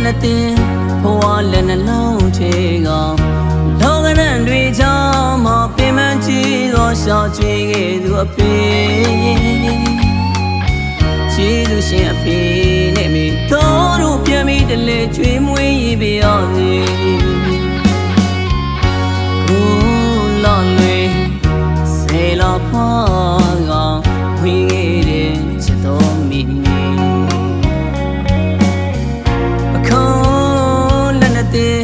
နတင်ဘဝလက်နှလုံးထဲကလောကရန်တွေချာမပင်မချီသောရှောက်ချွေခဲ့သူအဖေချီသူရှင်အဖေနဲ့မိတော်တို့ပြန်ပြီးတလဲချွေမွေးရပါရစေကိုလောင်လွေဆေလာဖာကဝေးခဲ့တဲ့ချစ်တော်မိမိအခုလက်နဲ့တဲ့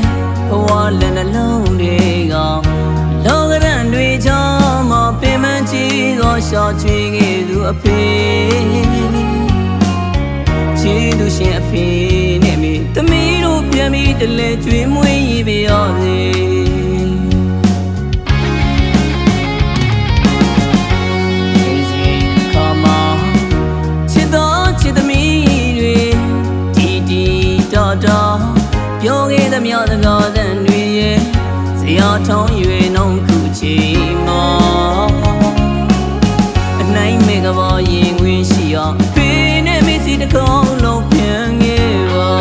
ဘဝလက်နှလုံးတွေကလောကရန်တွေချာမပင်မချီသောရှောက်ချွေခဲ့သူအဖေချီသူရှင်အဖေနဲ့မိသမီးတို့ပြန်ပြီးတလဲကျွေးမွေးရပါရစေပြောခဲ့သမျှစကားသံတွေရဲ့ဇရာထောင်းရွေနှောင်းခုချိန်မှာအနိုင်မေကဘာရင်ခွင်ရှိအောင်ဖေးနဲ့မေစီတစ်ခေါက်လုံးပြန်ခဲ့ပါ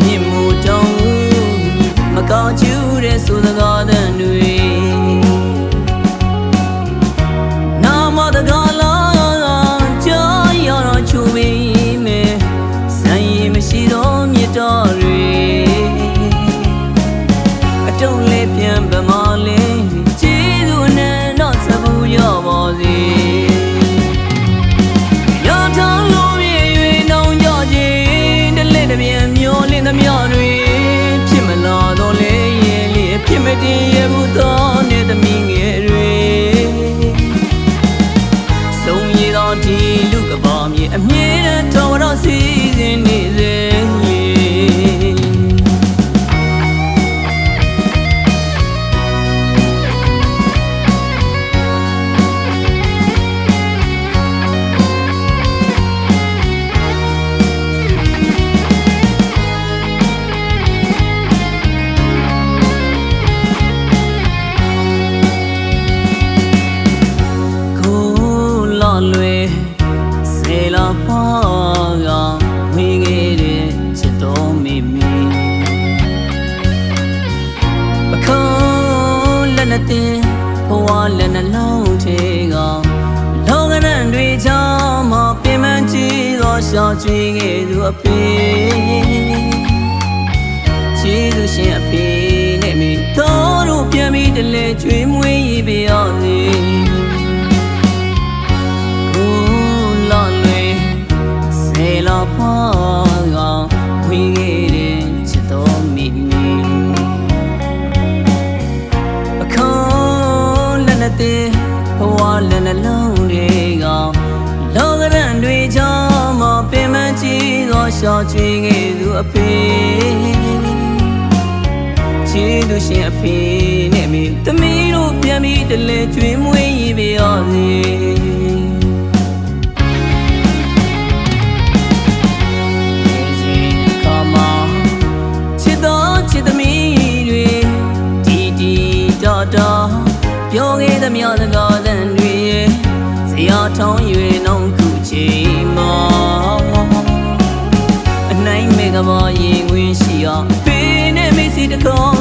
မြင့်မှုတောင်းမကောင်းချူတဲ့ဆိုစကားသံတွေနာမတကားလားကြားရတော့ချူပြီးရှိသောမြတ်တော်တွေအတုံးလေးပြန်ပမာလေးကျေးဇူးနဲ့တော့သဘူရပါစေရထောင်းလို့ရွေနှောင်းကြခြင်းတလက်တပြန်မျောလင်းသမျှတွေဖြစ်မလာတော့လေရဲ့လေဖြစ်မတည်ရဘူးသောနေသမီးငယ်တွေဆုံးရသောဒီလူကဘာမြေအမြဲတမ်းတော်တော်စီစဉ်နေစေလွေဆေလာဖာကဝေးခဲ့တဲ့ချစ်တော်မိမိအခုလက်နဲ့တင်ဘဝလက်နှလုံးထဲကလောကရန်တွေချာမပင်မချီသောရှောက်ချွေခဲ့သူအဖေချီသူရှင်အဖေနဲ့မိတော်တို့ပြန်ပြီးတလဲချွေမွေးရပါရစေလာဖာကဝေးခဲ့တဲ့ချစ်တော်မိမိအခုလက်နဲ့တဲ့ဘဝလက်နှလုံးတွေကလောကရန်တွေချာမပင်မချီသောရှောက်ချွေခဲ့သူအဖေချီသူရှင်အဖေနဲ့မိသမီးတို့ပြန်ပြီးတလဲကျွေးမွေးရပါရစေပြောခဲ့သမျှစကားသံတွေရဲ့ဇရာထောင်းရွေနှောင်းခုချိန်မှာအနိုင်မေကဘာရင်ခွင်ရှိအောင်ဖေးနဲ့မေစီတစ်ခေါက်